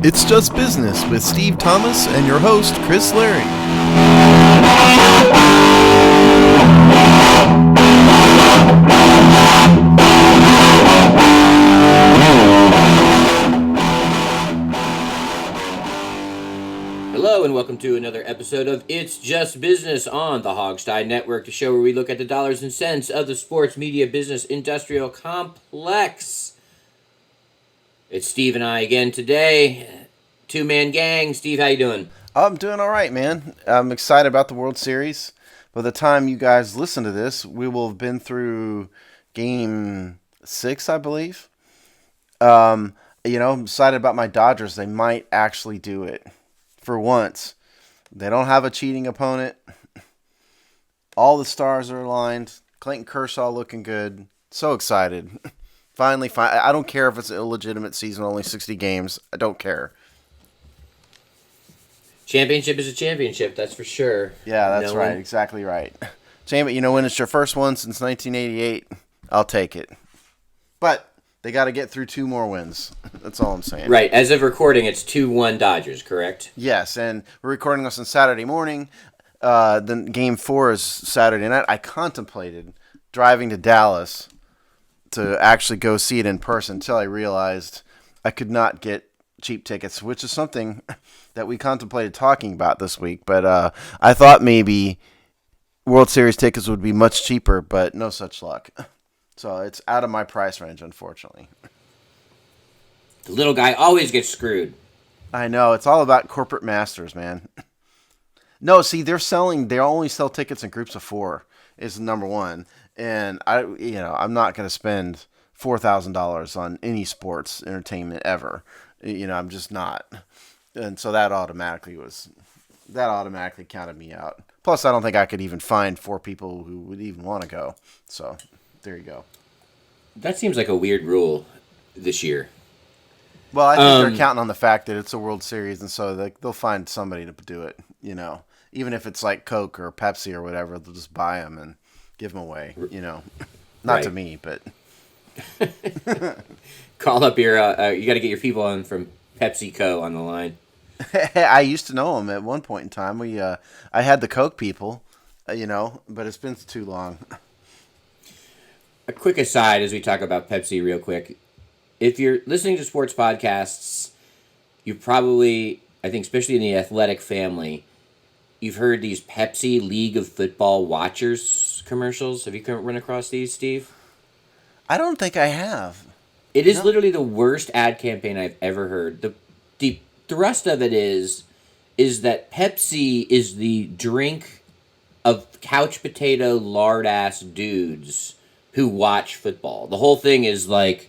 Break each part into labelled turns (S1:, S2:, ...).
S1: It's Just Business with Steve Thomas and your host, Chris Larry.
S2: Hello and welcome to another episode of It's Just Business on the Hogstide Network, the show where we look at the dollars and cents of the sports, media, business, industrial complex. It's Steve and I again today. Two-man gang. Steve, how you doing?
S1: I'm doing all right, man. I'm excited about the World Series. By the time you guys listen to this, we will have been through Game 6, I believe. I'm excited about my Dodgers. They might actually do it. For once. They don't have a cheating opponent. All the stars are aligned. Clayton Kershaw looking good. So excited. Finally, I don't care if it's an illegitimate season, only 60 games. I don't care.
S2: Championship is a championship, that's for sure.
S1: Yeah, that's right. Exactly right. When it's your first one since 1988, I'll take it. But they got to get through 2 more wins. That's all I'm saying.
S2: Right. As of recording, it's 2-1 Dodgers, correct?
S1: Yes, and we're recording this on Saturday morning. Then Game 4 is Saturday night. I contemplated driving to Dallas to actually go see it in person until I realized I could not get cheap tickets, which is something that we contemplated talking about this week. But I thought maybe World Series tickets would be much cheaper, but no such luck. So it's out of my price range, unfortunately.
S2: The little guy always gets screwed.
S1: I know. It's all about corporate masters, man. No, see, they only sell tickets in groups of 4 is number one. And I'm not going to spend $4,000 on any sports entertainment ever. I'm just not. And so that automatically counted me out. Plus, I don't think I could even find 4 people who would even want to go. So there you go.
S2: That seems like a weird rule this year.
S1: Well, I think they're counting on the fact that it's a World Series, and so they'll find somebody to do it, Even if it's like Coke or Pepsi or whatever, they'll just buy them and give them away, Not
S2: right.
S1: to me, but...
S2: Call up your... you got to get your people on from PepsiCo on the line.
S1: I used to know them at one point in time. I had the Coke people, but it's been too long.
S2: A quick aside as we talk about Pepsi real quick. If you're listening to sports podcasts, you probably, I think especially in the athletic family, you've heard these Pepsi League of Football Watchers commercials. Have you run across these, Steve?
S1: I don't think I have.
S2: It is literally the worst ad campaign I've ever heard. The thrust of it is that Pepsi is the drink of couch potato lard-ass dudes who watch football. The whole thing is like,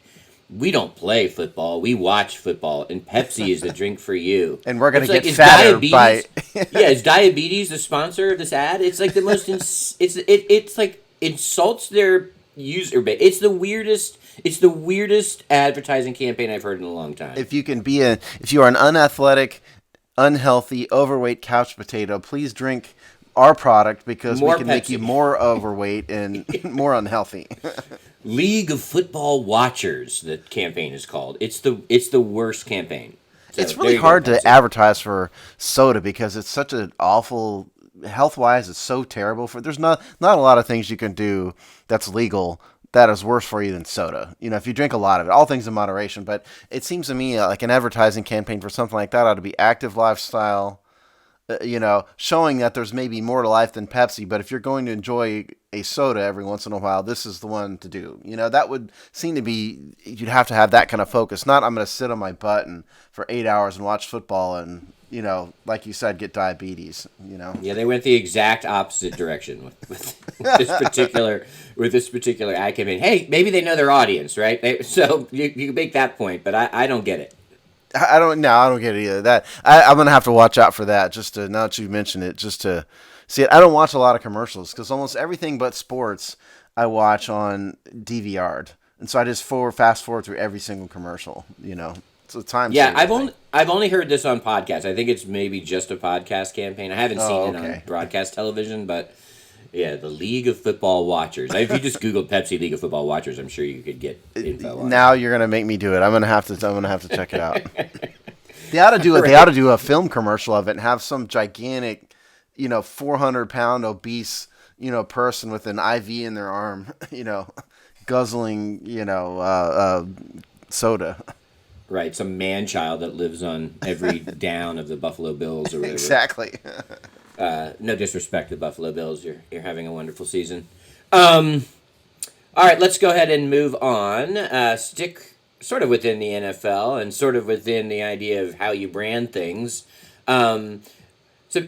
S2: we don't play football, we watch football, and Pepsi is the drink for you.
S1: And we're going to get fatter by...
S2: Yeah, is diabetes the sponsor of this ad? It's like the most... it's like insults their user base. It's the weirdest advertising campaign I've heard in a long time.
S1: If you are an unathletic, unhealthy, overweight couch potato, please drink our product because we can make you more overweight and more unhealthy.
S2: League of Football Watchers, the campaign is called. It's the worst campaign. So
S1: it's really hard to advertise for soda because it's such an awful, health-wise, it's so terrible. There's not a lot of things you can do that's legal that is worse for you than soda. If you drink a lot of it, all things in moderation. But it seems to me like an advertising campaign for something like that ought to be active lifestyle, showing that there's maybe more to life than Pepsi. But if you're going to enjoy a soda every once in a while, this is the one to do. That would seem to be, you'd have to have that kind of focus. Not I'm going to sit on my butt for 8 hours and watch football and, like you said, get diabetes,
S2: Yeah, they went the exact opposite direction with this particular ad campaign. Hey, maybe they know their audience, right? So you make that point, but I don't get it.
S1: I don't get it either. That I'm gonna have to watch out for that. Just to, now that you mention it, just to see it. I don't watch a lot of commercials because almost everything but sports I watch on DVR'd, and so I just fast forward through every single commercial. It's a time.
S2: Yeah, I've only heard this on podcasts. I think it's maybe just a podcast campaign. I haven't seen it on broadcast television, but yeah, the League of Football Watchers. If you just Google Pepsi League of Football Watchers, I'm sure you could get info on it.
S1: Now you're gonna make me do it. I'm gonna have to check it out. They ought to do it.
S2: Right.
S1: They ought to do a film commercial of it and have some gigantic, 400-pound obese, person with an IV in their arm, guzzling, soda.
S2: Right, some man child that lives on every down of the Buffalo Bills or whatever.
S1: Exactly.
S2: No disrespect to Buffalo Bills, you're having a wonderful season. All right, let's go ahead and move on. Stick sort of within the NFL and sort of within the idea of how you brand things. Some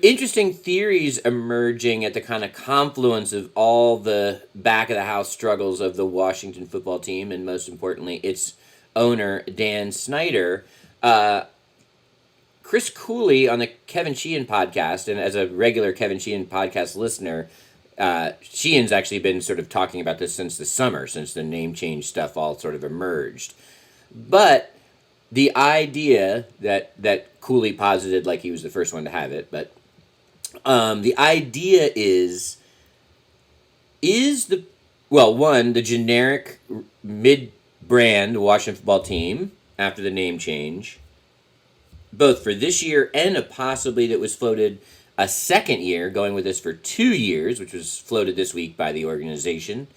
S2: interesting theories emerging at the kind of confluence of all the back of the house struggles of the Washington football team, and most importantly, its owner, Dan Snyder. Chris Cooley on the Kevin Sheehan podcast, and as a regular Kevin Sheehan podcast listener, Sheehan's actually been sort of talking about this since the summer, since the name change stuff all sort of emerged. But the idea that Cooley posited, like he was the first one to have it, but the idea is the generic mid-brand Washington football team after the name change, both for this year and a possibly that was floated a second year, going with this for 2 years, which was floated this week by the organization.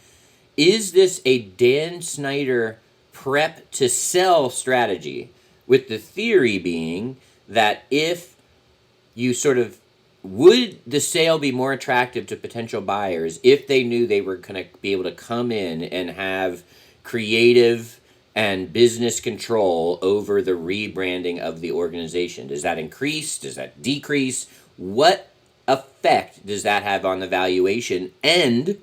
S2: Is this a Dan Snyder prep to sell strategy? With the theory being that if you sort of, would the sale be more attractive to potential buyers if they knew they were going to be able to come in and have creative and business control over the rebranding of the organization? Does that increase? Does that decrease? What effect does that have on the valuation? And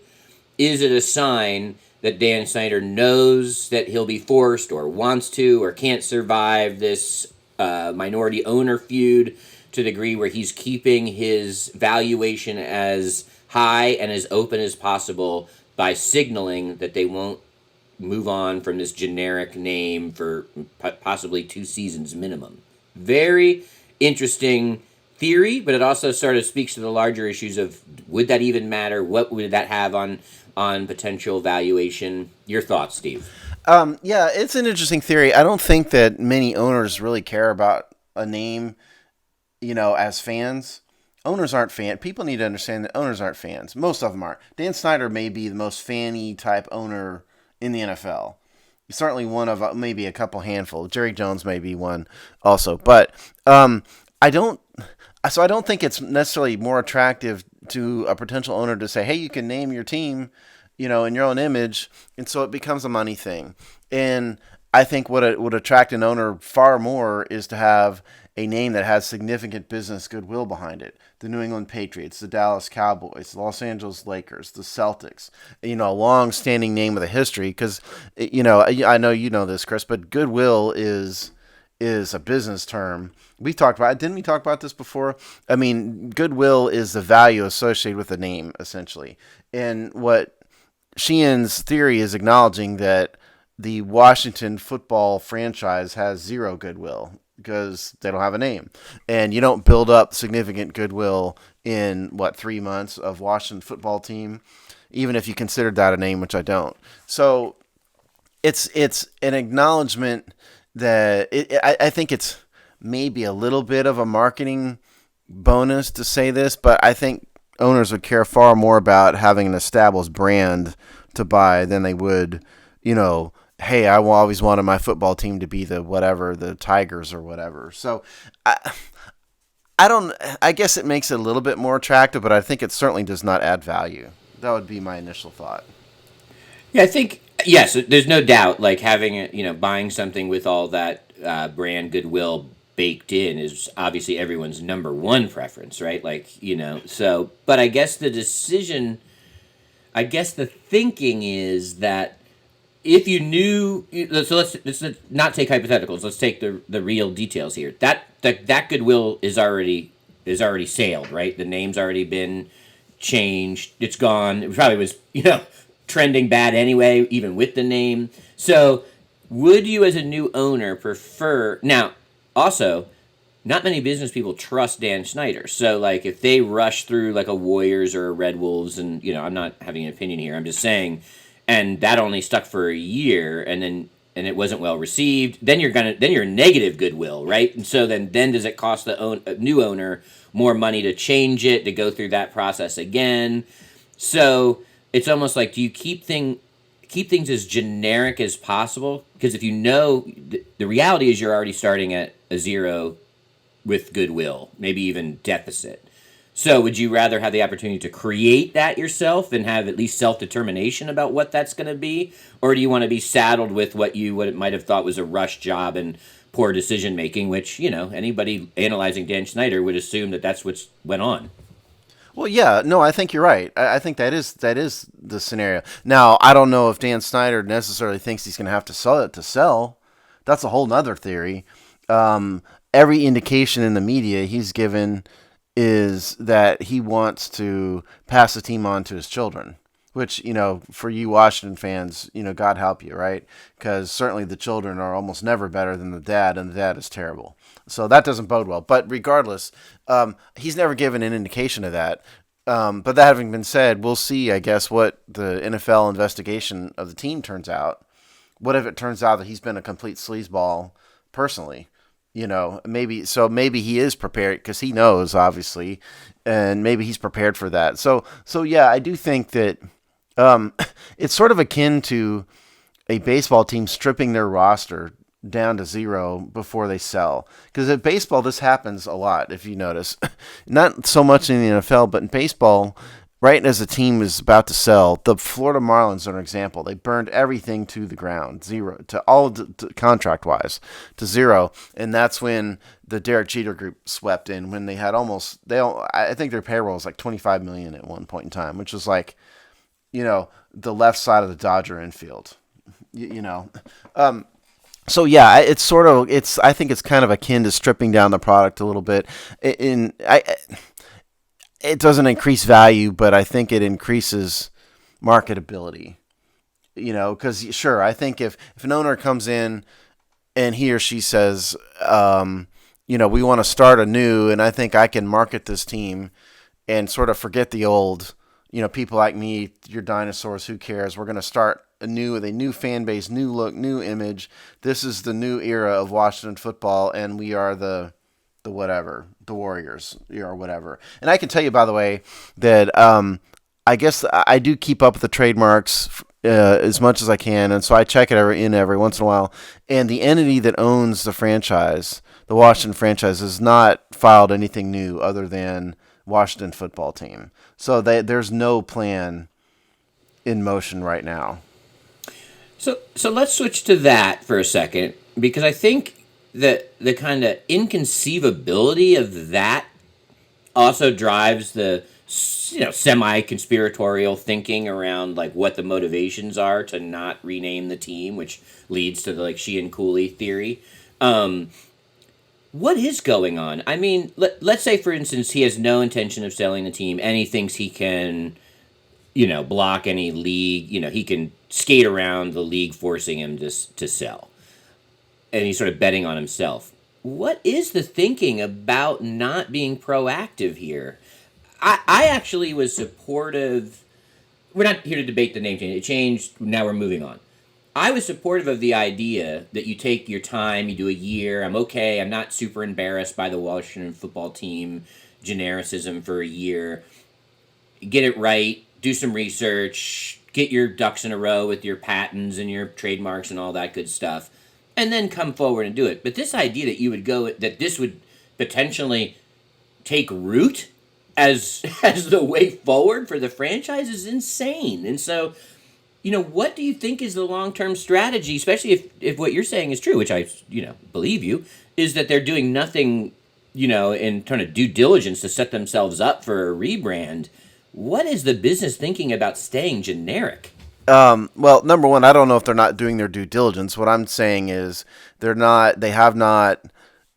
S2: is it a sign that Dan Snyder knows that he'll be forced or wants to or can't survive this minority owner feud to the degree where he's keeping his valuation as high and as open as possible by signaling that they won't move on from this generic name for possibly 2 seasons minimum? Very interesting theory, but it also sort of speaks to the larger issues of, would that even matter? What would that have on potential valuation? Your thoughts, Steve?
S1: Yeah, it's an interesting theory. I don't think that many owners really care about a name, as fans. Owners aren't fans. People need to understand that owners aren't fans. Most of them aren't. Dan Snyder may be the most fan-y type owner in the NFL. He's certainly one of maybe a couple handful. Jerry Jones may be one also. But I don't think it's necessarily more attractive to a potential owner to say, hey, you can name your team, in your own image, and so it becomes a money thing. And I think what would attract an owner far more is to have a name that has significant business goodwill behind it. The New England Patriots, the Dallas Cowboys, the Los Angeles Lakers, the Celtics, a long-standing name with a history, because, I know you know this, Chris, but goodwill is a business term. Didn't we talk about this before? I mean, goodwill is the value associated with the name, essentially. And what Sheehan's theory is acknowledging that the Washington football franchise has zero goodwill because they don't have a name. And you don't build up significant goodwill in, 3 months of Washington football team, even if you considered that a name, which I don't. So it's an acknowledgement that I think it's maybe a little bit of a marketing bonus to say this, but I think owners would care far more about having an established brand to buy than they would, hey, I always wanted my football team to be the Tigers or whatever. So I guess it makes it a little bit more attractive, but I think it certainly does not add value. That would be my initial thought.
S2: Yeah, I think, yes, there's no doubt, like having, buying something with all that brand goodwill baked in is obviously everyone's number one preference, right? Like, so, but I guess the thinking is that if you knew, so let's not take hypotheticals, let's take the real details here. That goodwill is already sailed, right? The name's already been changed. It's gone. It probably was, trending bad anyway, even with the name. So would you as a new owner prefer, now also, not many business people trust Dan Snyder. So like if they rush through like a Warriors or a Red Wolves, and I'm not having an opinion here, I'm just saying, and that only stuck for a year, and then and it wasn't well received, then you're negative goodwill, right? And so then does it cost the new owner more money to change it, to go through that process again? So it's almost like, do you keep things as generic as possible? Because if you know, the reality is you're already starting at a zero with goodwill, maybe even deficit. So would you rather have the opportunity to create that yourself and have at least self-determination about what that's going to be? Or do you want to be saddled with what it might have thought was a rush job and poor decision making, which, anybody analyzing Dan Snyder would assume that that's what's went on?
S1: Well, yeah, no, I think you're right. I think that is the scenario. Now, I don't know if Dan Snyder necessarily thinks he's going to have to sell it to sell. That's a whole nother theory. Every indication in the media he's given is that he wants to pass the team on to his children, which, for you Washington fans, God help you, right? Because certainly the children are almost never better than the dad, and the dad is terrible. So that doesn't bode well. But regardless, he's never given an indication of that. But that having been said, we'll see, I guess, what the NFL investigation of the team turns out. What if it turns out that he's been a complete sleazeball personally? Maybe he is prepared because he knows, obviously, and maybe he's prepared for that. So yeah, I do think that it's sort of akin to a baseball team stripping their roster down to zero before they sell. Because in baseball, this happens a lot, if you notice. Not so much in the NFL, but in baseball, right as a team is about to sell, the Florida Marlins are an example. They burned everything to the ground, zero, to all contract-wise, to zero. And that's when the Derek Jeter group swept in, when they had I think their payroll was like $25 million at one point in time, which was like, the left side of the Dodger infield, So yeah, I think it's kind of akin to stripping down the product a little bit. It doesn't increase value, but I think it increases marketability. Because sure, I think if an owner comes in and he or she says, we want to start anew, and I think I can market this team and sort of forget the old, people like me, your dinosaurs, who cares? We're going to start anew with a new fan base, new look, new image. This is the new era of Washington football, and we are the whatever, the Warriors, or whatever. And I can tell you, by the way, that I guess I do keep up with the trademarks as much as I can, and so I check it every once in a while. And the entity that owns the franchise, the Washington franchise, has not filed anything new other than Washington football team. So there's no plan in motion right now.
S2: So let's switch to that for a second, because I think that the kind of inconceivability of that also drives the semi-conspiratorial thinking around like what the motivations are to not rename the team, which leads to the Sheehan Cooley theory. What is going on? I mean, let's say, for instance, he has no intention of selling the team, and he thinks he can, block any league. He can skate around the league forcing him to sell. And he's sort of betting on himself. What is the thinking about not being proactive here? I actually was supportive. We're not here to debate the name change. It changed. Now we're moving on. I was supportive of the idea that you take your time, you do a year. I'm okay. I'm not super embarrassed by the Washington football team genericism for a year. Get it right. Do some research. Get your ducks in a row with your patents and your trademarks and all that good stuff. And then come forward and do it. But this idea that this would potentially take root as the way forward for the franchise is insane. And so, what do you think is the long-term strategy, especially if what you're saying is true, which I, believe you, is that they're doing nothing, in terms of due diligence to set themselves up for a rebrand. What is the business thinking about staying generic?
S1: Well, number one, I don't know if they're not doing their due diligence. What I'm saying is they have not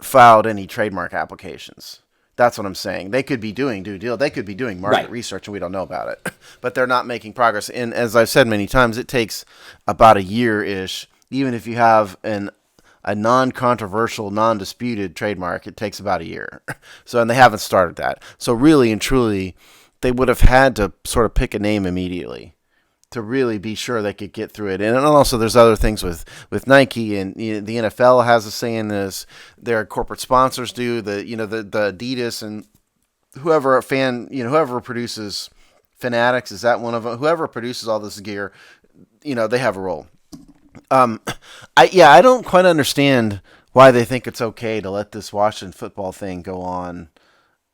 S1: filed any trademark applications. That's what I'm saying. They could be doing due diligence. They could be doing market research, and we don't know about it. But they're not making progress. And as I've said many times, it takes about a year-ish. Even if you have a non-controversial, non-disputed trademark, it takes about a year. And they haven't started that. So really and truly, they would have had to sort of pick a name immediately. to really be sure they could get through it. And also, there's other things with Nike, and the NFL has a say in this. Their corporate sponsors do. The Adidas and whoever produces Fanatics, is that one of them? Whoever produces all this gear, they have a role. I don't quite understand why they think it's okay to let this Washington football thing go on.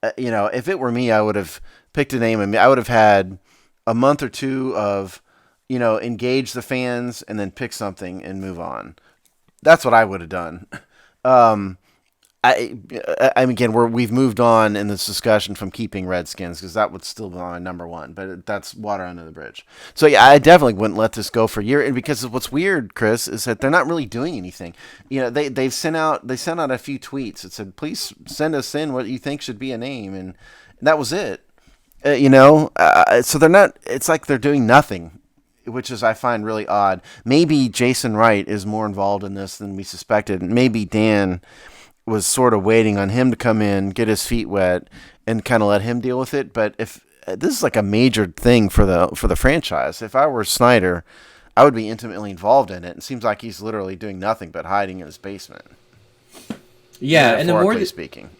S1: If it were me, I would have picked a name, and I would have had a month or two of, engage the fans and then pick something and move on. That's what I would have done. Um, again, we've moved on in this discussion from keeping Redskins, because that would still be my number one, but that's water under the bridge. So yeah, I definitely wouldn't let this go for a year. And because what's weird, Chris, is that they're not really doing anything. They sent out a few tweets that said, please send us in what you think should be a name, and that was it. So they're not. It's like they're doing nothing, which is, I find, really odd. Maybe Jason Wright is more involved in this than we suspected. Maybe Dan was sort of waiting on him to come in, get his feet wet, and kind of let him deal with it. But if this is like a major thing for the franchise, if I were Snyder, I would be intimately involved in it. It seems like he's literally doing nothing but hiding in his basement.
S2: Yeah, and
S1: speaking,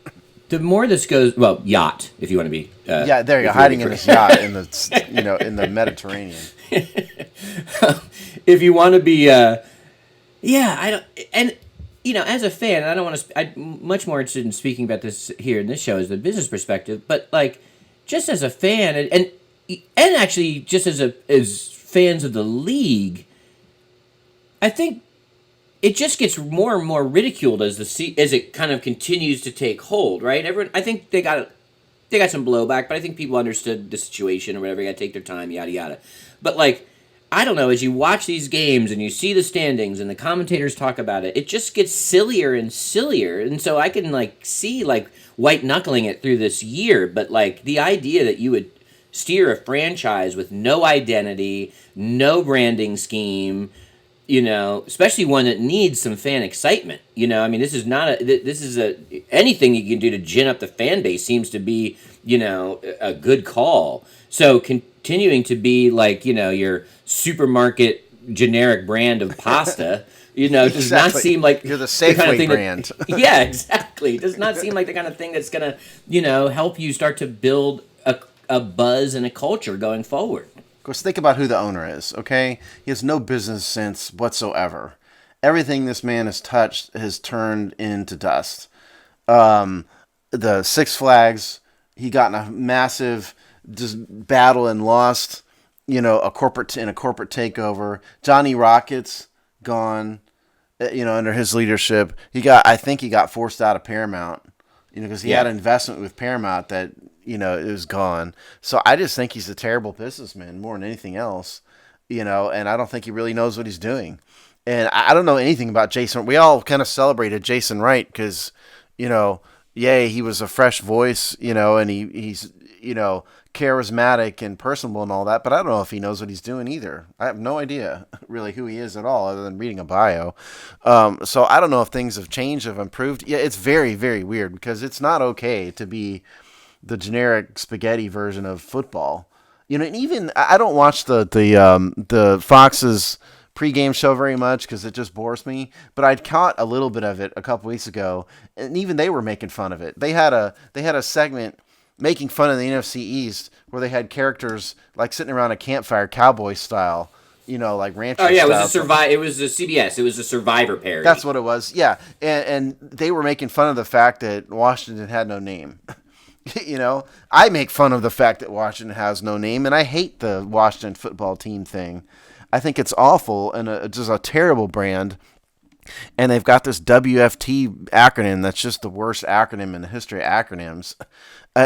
S2: the more this goes, well, yacht, if you want to be.
S1: Yeah, there you go, hiding in his yacht in the in the Mediterranean.
S2: If you want to be, I don't, and. As a fan, I don't want to. I'm much more interested in speaking about this here in this show as the business perspective. But just as a fan, and actually just as fans of the league, I think it just gets more and more ridiculed as it kind of continues to take hold. Right? Everyone, I think they got some blowback, but I think people understood the situation or whatever. You got to take their time, yada yada. But I don't know, as you watch these games and you see the standings and the commentators talk about it, it just gets sillier and sillier. And so I can see white knuckling it through this year, but the idea that you would steer a franchise with no identity, no branding scheme, especially one that needs some fan excitement. This is anything you can do to gin up the fan base seems to be, a good call. So continuing to be your supermarket generic brand of pasta, does not seem like
S1: you're the Safeway
S2: kind of thing
S1: brand.
S2: Yeah, exactly. Does not seem like the kind of thing that's gonna, help you start to build a buzz and a culture going forward.
S1: Of course, think about who the owner is. Okay, he has no business sense whatsoever. Everything this man has touched has turned into dust. The Six Flags, he got in a massive just battle and lost. A corporate takeover. Johnny Rockets gone. Under his leadership, I think he got forced out of Paramount. Because he had an investment with Paramount that it was gone. So I just think he's a terrible businessman more than anything else. And I don't think he really knows what he's doing. And I don't know anything about Jason. We all kind of celebrated Jason Wright because, he was a fresh voice, and he's charismatic and personable and all that, but I don't know if he knows what he's doing either. I have no idea really who he is at all other than reading a bio. So I don't know if things have changed, have improved. Yeah, it's very, very weird because it's not okay to be the generic spaghetti version of football. And even I don't watch the Fox's pregame show very much because it just bores me, but I'd caught a little bit of it a couple weeks ago, and even they were making fun of it. They had a segment making fun of the NFC East, where they had characters sitting around a campfire, cowboy style, rancher.
S2: Oh yeah,
S1: style.
S2: It was a CBS. It was a Survivor parody.
S1: That's what it was. Yeah, and they were making fun of the fact that Washington had no name. I make fun of the fact that Washington has no name, and I hate the Washington football team thing. I think it's awful and just a terrible brand. And they've got this WFT acronym that's just the worst acronym in the history of acronyms.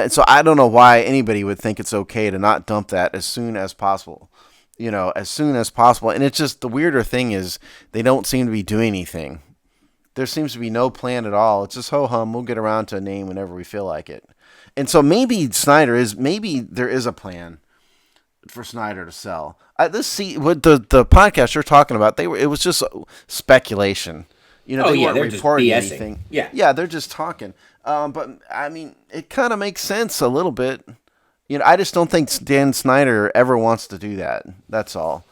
S1: So I don't know why anybody would think it's okay to not dump that as soon as possible. As soon as possible. And it's just the weirder thing is they don't seem to be doing anything. There seems to be no plan at all. It's just ho-hum. We'll get around to a name whenever we feel like it. And so maybe there is a plan for Snyder to sell. What the podcast you're talking about, it was just speculation. They weren't reporting anything. Yeah, they're just talking. But I mean, it kind of makes sense a little bit. I just don't think Dan Snyder ever wants to do that. That's all.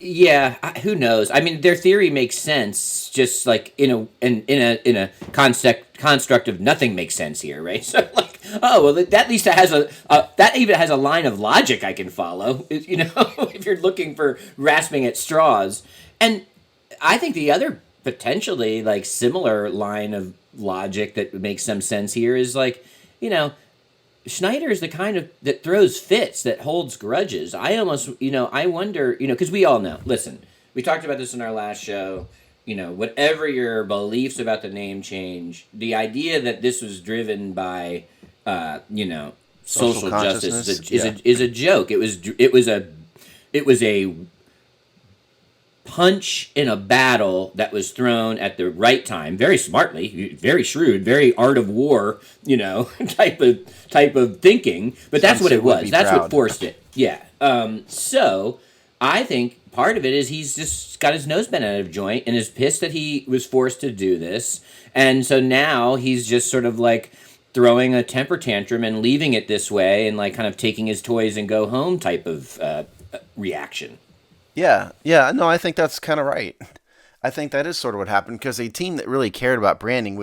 S2: Yeah, who knows? I mean, their theory makes sense, just like in a construct of nothing makes sense here, right? So like, oh well, that at least has that even has a line of logic I can follow. If you're looking for grasping at straws, and I think the other potentially like similar line of logic that makes some sense here is like, you know, Schneider is the kind of that throws fits, that holds grudges. I almost, I wonder, because we all know. Listen, we talked about this in our last show. Whatever your beliefs about the name change, the idea that this was driven by,
S1: Social
S2: social justice
S1: consciousness.
S2: is
S1: Yeah.
S2: a joke. It was a punch in a battle that was thrown at the right time, very smartly, very shrewd, very art of war, type of thinking. But that's what
S1: Sun Tzu
S2: it
S1: would
S2: was.
S1: be
S2: That's what
S1: proud.
S2: forced it. Yeah. So I think part of it is he's just got his nose bent out of joint and is pissed that he was forced to do this, and so now he's just sort of like throwing a temper tantrum and leaving it this way and like kind of taking his toys and go home type of reaction.
S1: Yeah, yeah, no, I think that's kind of right. I think that is sort of what happened because a team that really cared about branding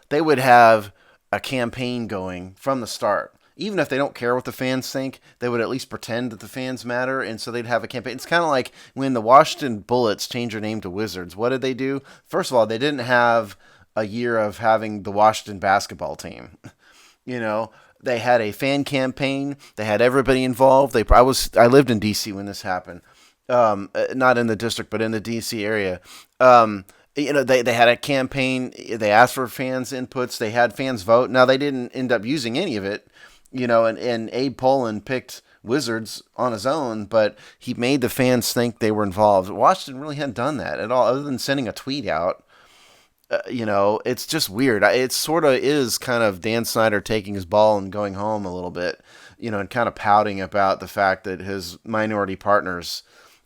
S1: they would have a campaign going from the start. Even if they don't care what the fans think, they would at least pretend that the fans matter, and so they'd have a campaign. It's kind of like when the Washington Bullets changed their name to Wizards. What did they do? First of all, they didn't have a year of having the Washington basketball team. You know, they had a fan campaign. They had everybody involved. I lived in D.C. when this happened, not in the district, but in the D.C. area. They had a campaign. They asked for fans' inputs. They had fans vote. Now they didn't end up using any of it, and Abe Pollin picked Wizards on his own, but he made the fans think they were involved. Washington really hadn't done that at all, other than sending a tweet out. It's just weird. It sort of is kind of Dan Snyder taking his ball and going home a little bit, and kind of pouting about the fact that his minority partners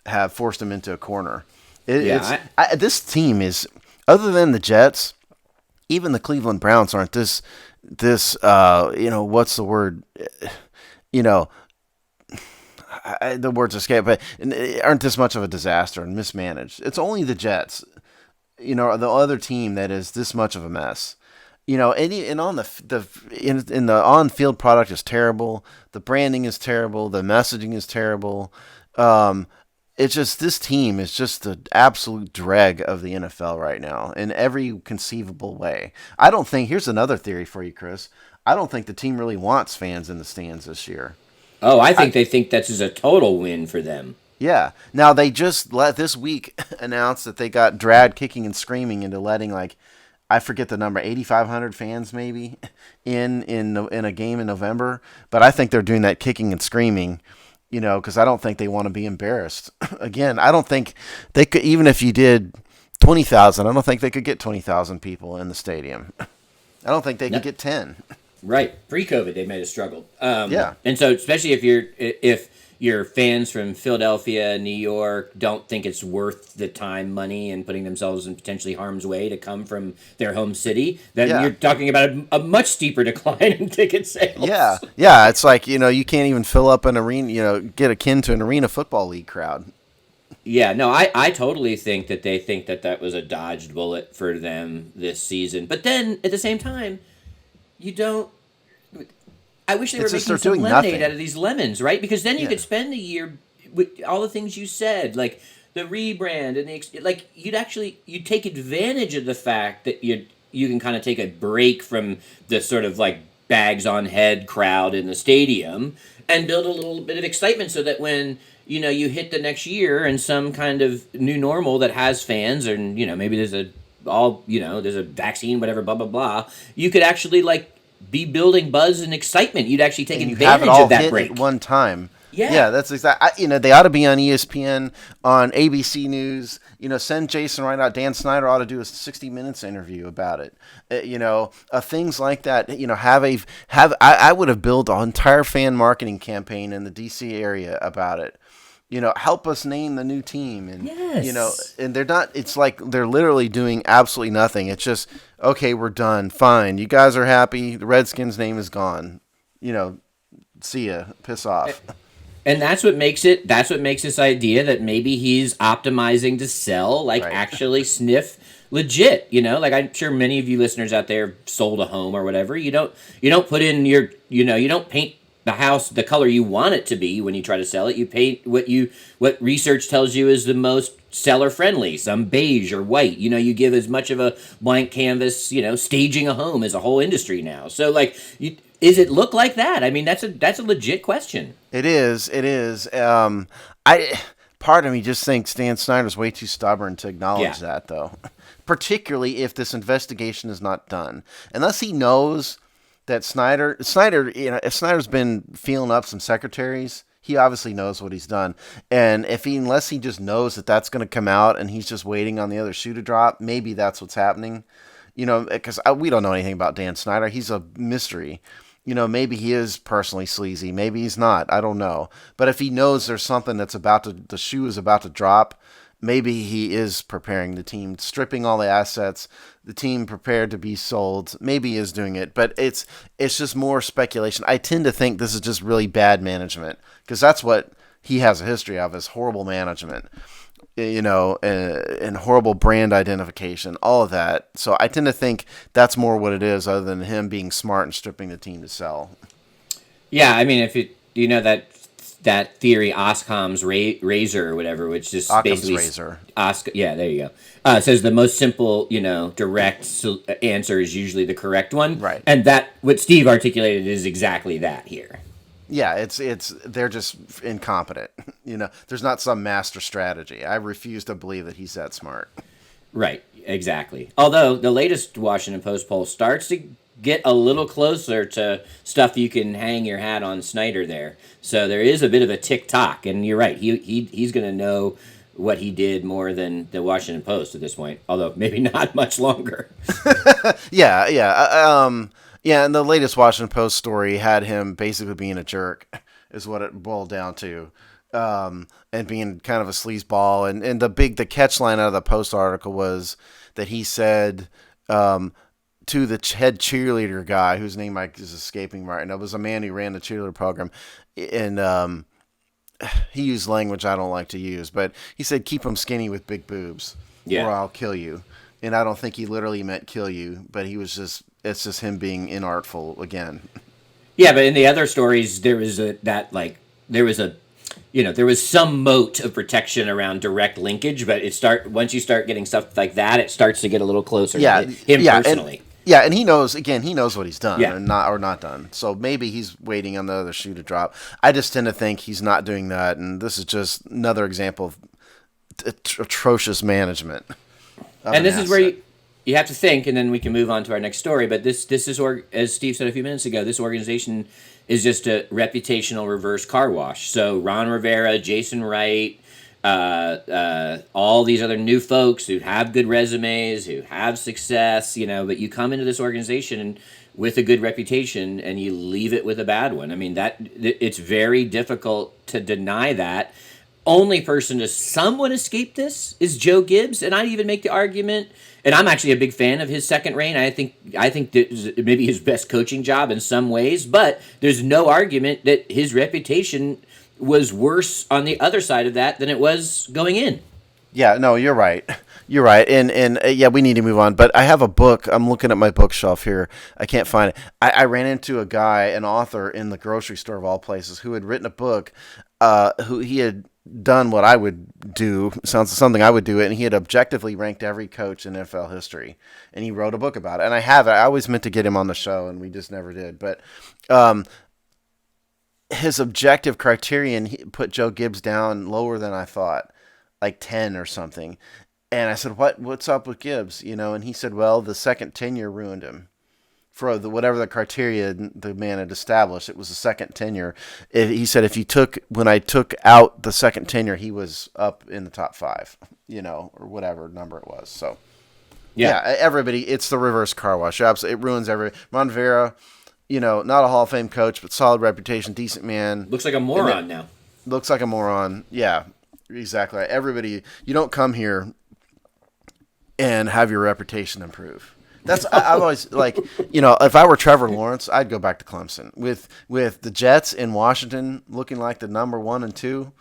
S1: have forced him into a corner.
S2: Yeah,
S1: This team is, other than the Jets, even the Cleveland Browns aren't what's the word, you know, the words escape, but aren't this much of a disaster and mismanaged. It's only the Jets, the other team that is this much of a mess. And on in the on field product is terrible. The branding is terrible. The messaging is terrible. It's just this team is just the absolute dreg of the NFL right now in every conceivable way. I don't think. Here's another theory for you, Chris. I don't think the team really wants fans in the stands this year.
S2: oh, I think they think this is a total win for them.
S1: Yeah. Now they just let this week announce that they got dragged kicking and screaming into letting like I forget the number 8,500 fans maybe in a game in November, but I think they're doing that kicking and screaming, because I don't think they want to be embarrassed. Again, I don't think they could even if you did 20,000, I don't think they could get 20,000 people in the stadium. I don't think they
S2: No,
S1: could get 10.
S2: right. Pre-COVID, they might have struggled.
S1: Yeah.
S2: And so, especially if your fans from Philadelphia, New York, don't think it's worth the time, money, and putting themselves in potentially harm's way to come from their home city, then
S1: Yeah.
S2: you're talking about a much steeper decline in ticket
S1: Yeah,
S2: sales.
S1: yeah, it's like you can't even fill up an arena, get akin to an arena football league crowd.
S2: Yeah, no, I totally think that they think that was a dodged bullet for them this season. But then at the same time, you don't. I wish they were
S1: It's just
S2: making
S1: they're
S2: some
S1: doing
S2: lemonade
S1: nothing.
S2: out of these lemons, right? Because then you
S1: Yeah,
S2: could spend a year with all the things you said, like the rebrand and like you'd take advantage of the fact that you can kind of take a break from the sort of like bags on head crowd in the stadium and build a little bit of excitement so that when you hit the next year and some kind of new normal that has fans and maybe there's a vaccine, whatever, blah blah blah, you could actually like be building buzz and excitement. You'd actually take
S1: and you have it
S2: advantage
S1: all
S2: of that
S1: hit at
S2: break.
S1: one time.
S2: Yeah.
S1: Yeah, that's exactly. They ought to be on ESPN, on ABC News. Send Jason right out. Dan Snyder ought to do a 60 Minutes interview about it. Things like that. I would have built an entire fan marketing campaign in the DC area about it. Help us name the new team, and
S2: Yes.
S1: and they're not. It's like they're literally doing absolutely nothing. It's just okay. We're done. Fine. You guys are happy. The Redskins name is gone. see ya, piss off.
S2: And that's what makes it. That's what makes this idea that maybe he's optimizing to sell, like
S1: Right.
S2: actually sniff legit. Like I'm sure many of you listeners out there have sold a home or whatever. You don't put in your. You don't paint the house the color you want it to be when you try to sell it. You paint what research tells you is the most seller friendly, some beige or white. You give as much of a blank canvas. Staging a home is a whole industry now. So like, is it look like that? I mean, that's a legit question.
S1: It is. It is. I part of me just thinks Dan Snyder's way too stubborn to acknowledge
S2: Yeah.
S1: that, though. Particularly if this investigation is not done, unless he knows that Snyder, if Snyder's been feeling up some secretaries, he obviously knows what he's done. And unless he just knows that that's going to come out, and he's just waiting on the other shoe to drop, maybe that's what's happening. Because we don't know anything about Dan Snyder. He's a mystery. Maybe he is personally sleazy. Maybe he's not. I don't know. But if he knows there's something the shoe is about to drop, maybe he is preparing the team, stripping all the assets, the team prepared to be sold. Maybe he is doing it, but it's just more speculation. I tend to think this is just really bad management, because that's what he has a history of, is horrible management. And horrible brand identification, all of that. So I tend to think that's more what it is, other than him being smart and stripping the team to sell.
S2: Yeah, I mean, if that theory, Occam's razor or whatever, which just
S1: Occam's
S2: basically
S1: razor.
S2: Yeah, there you go. Says the most simple, direct answer is usually the correct one,
S1: Right.
S2: And that what Steve articulated is exactly that here.
S1: Yeah, they're just incompetent. There's not some master strategy. I refuse to believe that he's that smart.
S2: Right, exactly. Although the latest Washington Post poll starts to get a little closer to stuff you can hang your hat on Snyder there. So there is a bit of a tick-tock, and you're right. He's going to know what he did more than the Washington Post at this point, although maybe not much longer.
S1: Yeah. Yeah, and the latest Washington Post story had him basically being a jerk, is what it boiled down to, and being kind of a sleazeball. And the catch line out of the Post article was that he said to the head cheerleader guy, whose name is escaping right now, it was a man who ran the cheerleader program, and he used language I don't like to use, but he said, "Keep them skinny with big boobs,
S2: Yeah.
S1: or I'll kill you." And I don't think he literally meant kill you, but it's just him being inartful again.
S2: Yeah, but in the other stories, there was some moat of protection around direct linkage, but once you start getting stuff like that, it starts to get a little closer to him personally.
S1: And he knows what he's done,
S2: Yeah.
S1: and not done. So maybe he's waiting on the other shoe to drop. I just tend to think he's not doing that, and this is just another example of atrocious management.
S2: And this is where you have to think, and then we can move on to our next story. But this is, as Steve said a few minutes ago, this organization is just a reputational reverse car wash. So Ron Rivera, Jason Wright, all these other new folks who have good resumes, who have success, but you come into this organization with a good reputation and you leave it with a bad one. I mean, it's very difficult to deny that. Only person to somewhat escape this is Joe Gibbs, and I'd even make the argument, and I'm actually a big fan of his second reign. I think that maybe his best coaching job in some ways, but there's no argument that his reputation was worse on the other side of that than it was going in.
S1: Yeah, no, you're right. You're right. And yeah, we need to move on. But I have a book. I'm looking at my bookshelf here. I can't find it. I ran into a guy, an author in the grocery store of all places, who had written a book, who he had done what I would do, sounds something I would do, and he had objectively ranked every coach in NFL history, and he wrote a book about it. And I have it. I always meant to get him on the show, and we just never did. But his objective criterion, he put Joe Gibbs down lower than I thought, like 10 or something. And I said, what's up with Gibbs? And he said, well, the second tenure ruined him. For whatever the criteria the man had established, it was the second tenure. He said when I took out the second tenure, he was up in the top 5, or whatever number it was. So, yeah, everybody, it's the reverse car wash. Absolutely, it ruins every. Ron Rivera, not a Hall of Fame coach, but solid reputation, decent man.
S2: Looks like a moron now.
S1: Looks like a moron. Yeah, exactly. Everybody, you don't come here and have your reputation improve. I've always like, if I were Trevor Lawrence, I'd go back to Clemson with the Jets in Washington looking like the number 1 and 2.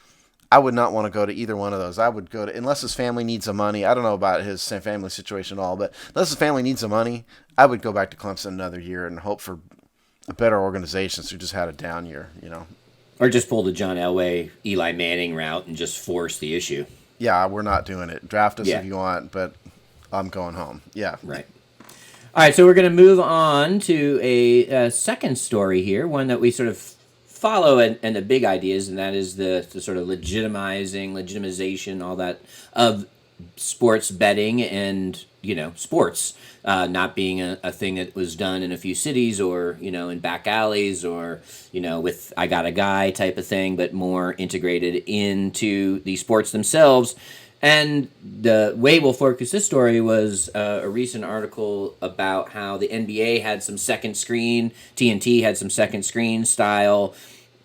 S1: I would not want to go to either one of those. I would go to, unless his family needs the money. I don't know about his family situation at all, but unless his family needs the money, I would go back to Clemson another year and hope for a better organization who just had a down year.
S2: Or just pull the John Elway, Eli Manning route and just force the issue.
S1: Yeah, we're not doing it. Draft us
S2: Yeah.
S1: if you want, but I'm going home. Yeah.
S2: Right. All right, so we're going to move on to a second story here, one that we sort of follow and the big ideas, and that is the sort of legitimization, all that, of sports betting and, sports not being a thing that was done in a few cities or, in back alleys or, with I got a guy type of thing, but more integrated into the sports themselves. And the way we'll focus this story was a recent article about how the NBA had some second screen, TNT had some second screen style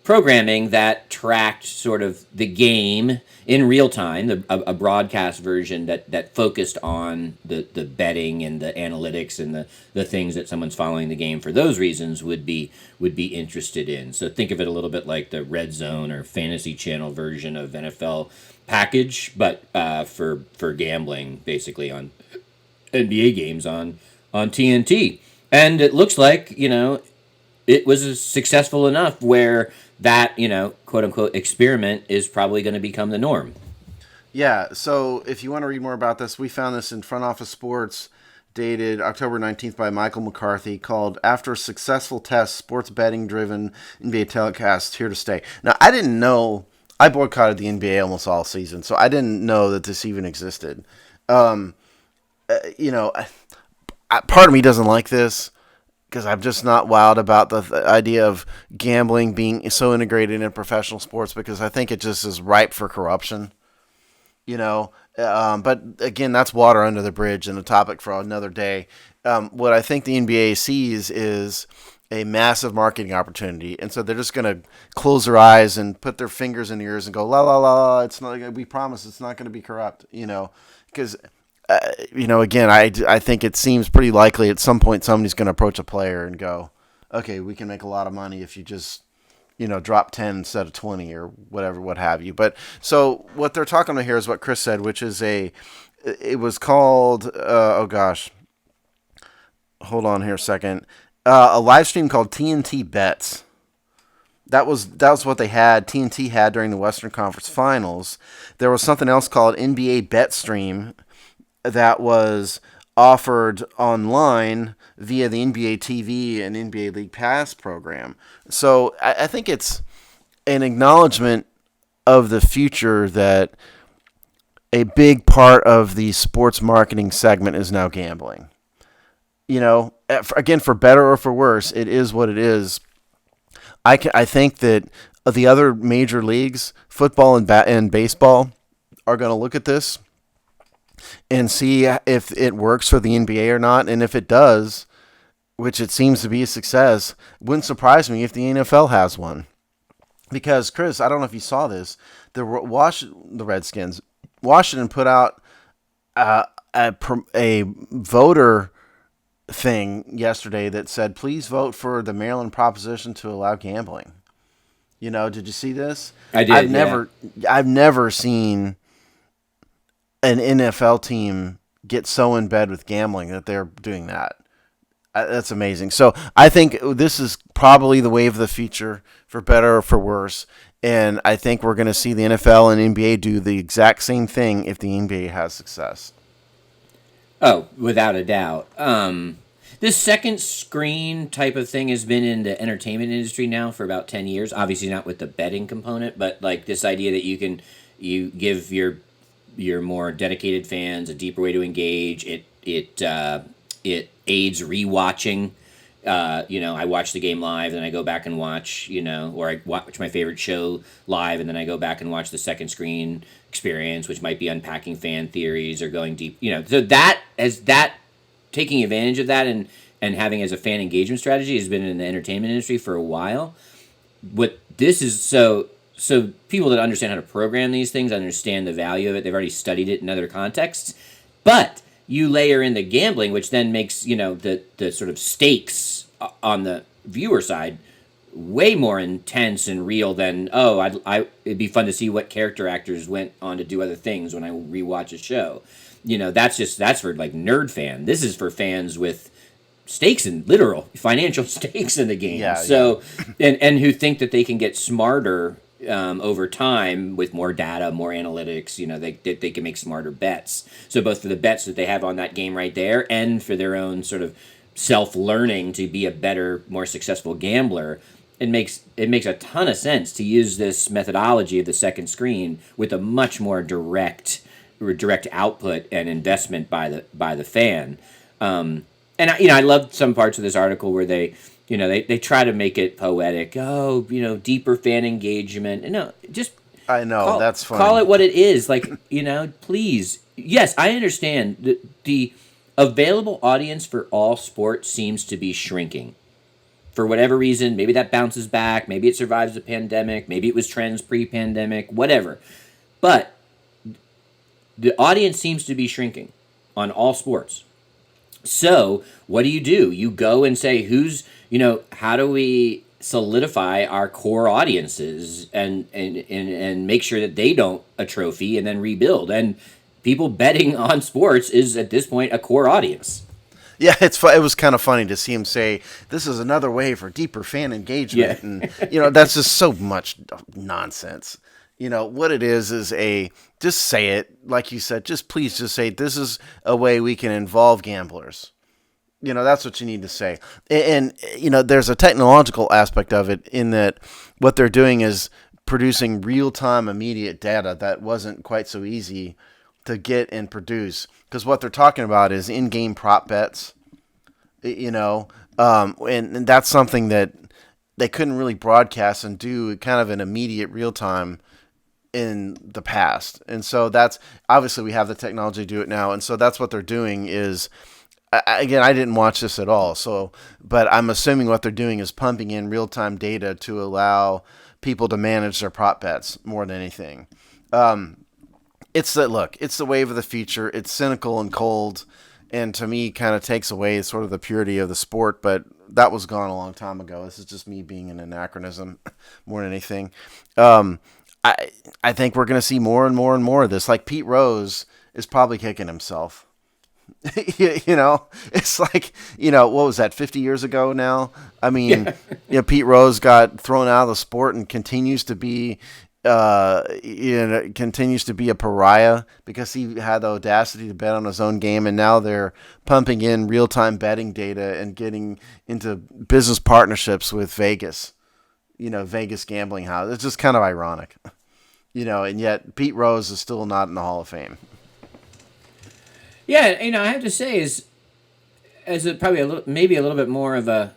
S2: programming that tracked sort of the game in real time, a broadcast version that focused on the betting and the analytics and the things that someone's following the game for those reasons would be interested in. So think of it a little bit like the Red Zone or Fantasy Channel version of NFL package, but for gambling, basically on NBA games on TNT. And it looks like, it was successful enough where that, quote unquote experiment is probably going to become the norm.
S1: Yeah, so if you want to read more about this, we found this in Front Office Sports, dated October 19th by Michael McCarthy, called After a Successful Test, Sports Betting Driven NBA Telecast Here to Stay. Now, I didn't know, I boycotted the NBA almost all season, so I didn't know that this even existed. Part of me doesn't like this, because I'm just not wild about the idea of gambling being so integrated in professional sports, because I think it just is ripe for corruption, But again, that's water under the bridge and a topic for another day. What I think the NBA sees is a massive marketing opportunity, and so they're just going to close their eyes and put their fingers in ears and go, la la la, it's not. We promise it's not going to be corrupt, because. Again, I think it seems pretty likely at some point somebody's going to approach a player and go, okay, we can make a lot of money if you just, drop 10 instead of 20 or whatever, what have you. But so what they're talking about here is what Chris said, which is it was called, hold on here a second, a live stream called TNT Bets. That was what they had. TNT had during the Western Conference Finals. There was something else called NBA Bet Stream that was offered online via the NBA TV and NBA League Pass program. So I think it's an acknowledgement of the future that a big part of the sports marketing segment is now gambling. Again, for better or for worse, it is what it is. I think that the other major leagues, football and baseball, are going to look at this and see if it works for the NBA or not. And if it does, which it seems to be a success, wouldn't surprise me if the NFL has one. Because, Chris, I don't know if you saw this, the Redskins, Washington put out a voter thing yesterday that said, please vote for the Maryland proposition to allow gambling. Did you see this?
S2: I did.
S1: I've never seen an NFL team get so in bed with gambling that they're doing that. That's amazing. So I think this is probably the wave of the future, for better or for worse. And I think we're going to see the NFL and NBA do the exact same thing if the NBA has success.
S2: Oh, without a doubt. This second screen type of thing has been in the entertainment industry now for about 10 years. Obviously not with the betting component, but like this idea that you give your more dedicated fans a deeper way to engage. It aids rewatching. I watch the game live, then I go back and watch, or I watch my favorite show live, and then I go back and watch the second screen experience, which might be unpacking fan theories or going deep. So that taking advantage of that and having as a fan engagement strategy has been in the entertainment industry for a while. What this is So people that understand how to program these things understand the value of it. They've already studied it in other contexts. But you layer in the gambling, which then makes, the sort of stakes on the viewer side way more intense and real than, it'd be fun to see what character actors went on to do other things when I rewatch a show. That's for like nerd fan. This is for fans with stakes and literal financial stakes in the game.
S1: Yeah,
S2: so, and who think that they can get smarter over time with more data, more analytics. They can make smarter bets. So both for the bets that they have on that game right there, and for their own sort of self-learning to be a better, more successful gambler, it makes a ton of sense to use this methodology of the second screen with a much more direct output and investment by the fan. And I loved some parts of this article where they try to make it poetic. Oh, deeper fan engagement. No, just
S1: I know that's funny.
S2: Call it what it is. Like, please. Yes, I understand the available audience for all sports seems to be shrinking. For whatever reason, maybe that bounces back, maybe it survives the pandemic, maybe it was trends pre-pandemic, whatever. But the audience seems to be shrinking on all sports. So what do? You go and say, how do we solidify our core audiences and make sure that they don't atrophy and then rebuild? And people betting on sports is at this point a core audience.
S1: Yeah, it was kind of funny to see him say, this is another way for deeper fan engagement. Yeah. And, that's just so much nonsense. What it is just say it, like you said, please just say, this is a way we can involve gamblers. That's what you need to say. And there's a technological aspect of it in that what they're doing is producing real-time immediate data that wasn't quite so easy to get and produce. Because what they're talking about is in-game prop bets, and that's something that they couldn't really broadcast and do kind of an immediate real-time in the past. And so that's, obviously we have the technology to do it now. And so that's what they're doing is, again, I didn't watch this at all. But I'm assuming what they're doing is pumping in real-time data to allow people to manage their prop bets more than anything. It's the wave of the future. It's cynical and cold, and to me kind of takes away sort of the purity of the sport, but that was gone a long time ago. This is just me being an anachronism more than anything. I think we're going to see more and more and more of this. Like Pete Rose is probably kicking himself. It's like, what was that, 50 years ago now? I mean, Pete Rose got thrown out of the sport and continues to be a pariah because he had the audacity to bet on his own game, and now they're pumping in real-time betting data and getting into business partnerships with Vegas, Vegas gambling house. It's just kind of ironic, and yet Pete Rose is still not in the Hall of Fame.
S2: Yeah, I have to say, probably maybe a little bit more of a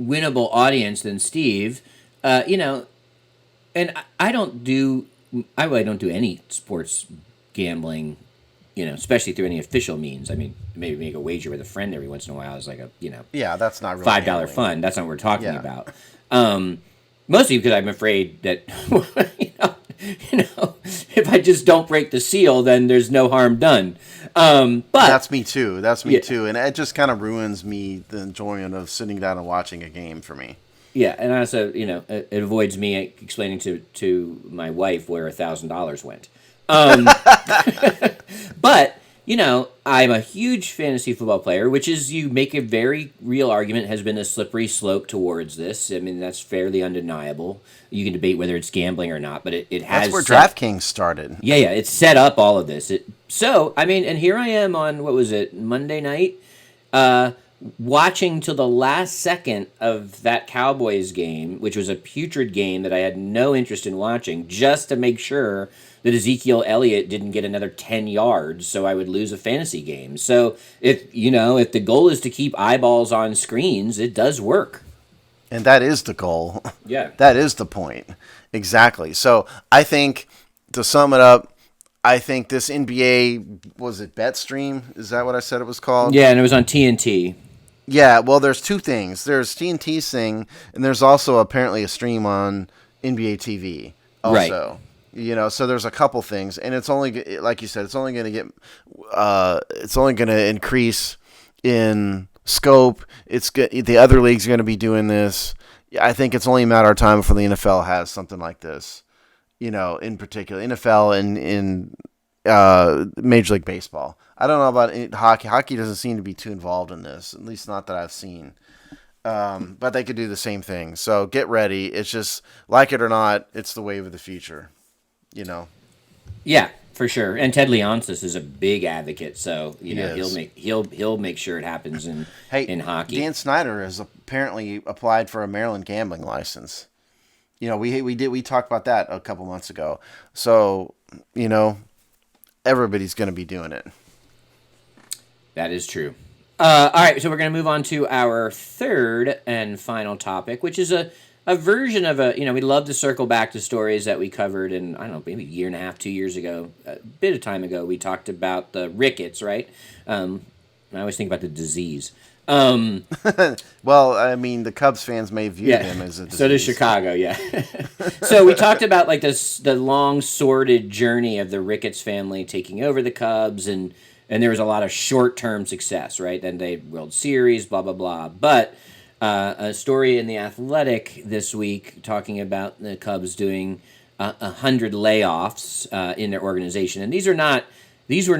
S2: winnable audience than Steve, and I really don't do any sports gambling, especially through any official means. I mean, maybe make a wager with a friend every once in a while is like
S1: yeah, that's not really
S2: $5 fun. That's not what we're talking about. Mostly because I'm afraid that if I just don't break the seal, then there's no harm done. But
S1: that's me too. Too, and it just kind of ruins the enjoyment of sitting down and watching a game for me.
S2: Yeah, and also, it avoids me explaining to my wife where $1,000 went. But, I'm a huge fantasy football player, which is, you make a very real argument, has been a slippery slope towards this. I mean, that's fairly undeniable. You can debate whether it's gambling or not, but it has...
S1: That's where DraftKings started.
S2: Yeah, it's set up all of this. And here I am on, what was it, Monday night? Watching till the last second of that Cowboys game, which was a putrid game that I had no interest in watching, just to make sure that Ezekiel Elliott didn't get another 10 yards so I would lose a fantasy game. So if the goal is to keep eyeballs on screens, it does work.
S1: And that is the goal.
S2: Yeah.
S1: That is the point. Exactly. So I think, to sum it up, I think this NBA, was it BetStream? Is that what I said it was called?
S2: Yeah, and it was on TNT.
S1: Yeah, well, there's two things. There's TNT's thing, and there's also apparently a stream on NBA TV also.
S2: Right.
S1: So there's a couple things, and it's only like you said, it's only going to increase in scope. It's good. The other leagues are going to be doing this. I think it's only a matter of time before the NFL has something like this. In particular, NFL and in Major League Baseball. I don't know about hockey. Hockey doesn't seem to be too involved in this, at least not that I've seen. But they could do the same thing. So get ready. It's just, like it or not, it's the wave of the future. You know.
S2: Yeah, for sure. And Ted Leonsis is a big advocate, so
S1: He
S2: he'll make sure it happens
S1: Hey,
S2: in hockey.
S1: Dan Snyder has apparently applied for a Maryland gambling license. We talked about that a couple months ago. So, everybody's going to be doing it.
S2: That is true. All right, so we're going to move on to our third and final topic, which is a version of we love to circle back to stories that we covered in, I don't know, maybe a year and a half, 2 years ago, a bit of time ago. We talked about the Ricketts, right? I always think about the disease.
S1: Well, I mean, the Cubs fans may view him as a disease.
S2: So does Chicago, yeah. So we talked about like the long sordid journey of the Ricketts family taking over the Cubs, and there was a lot of short-term success, right? Then they World Series, blah, blah, blah. But a story in The Athletic this week talking about the Cubs doing 100 layoffs in their organization. And these were not, your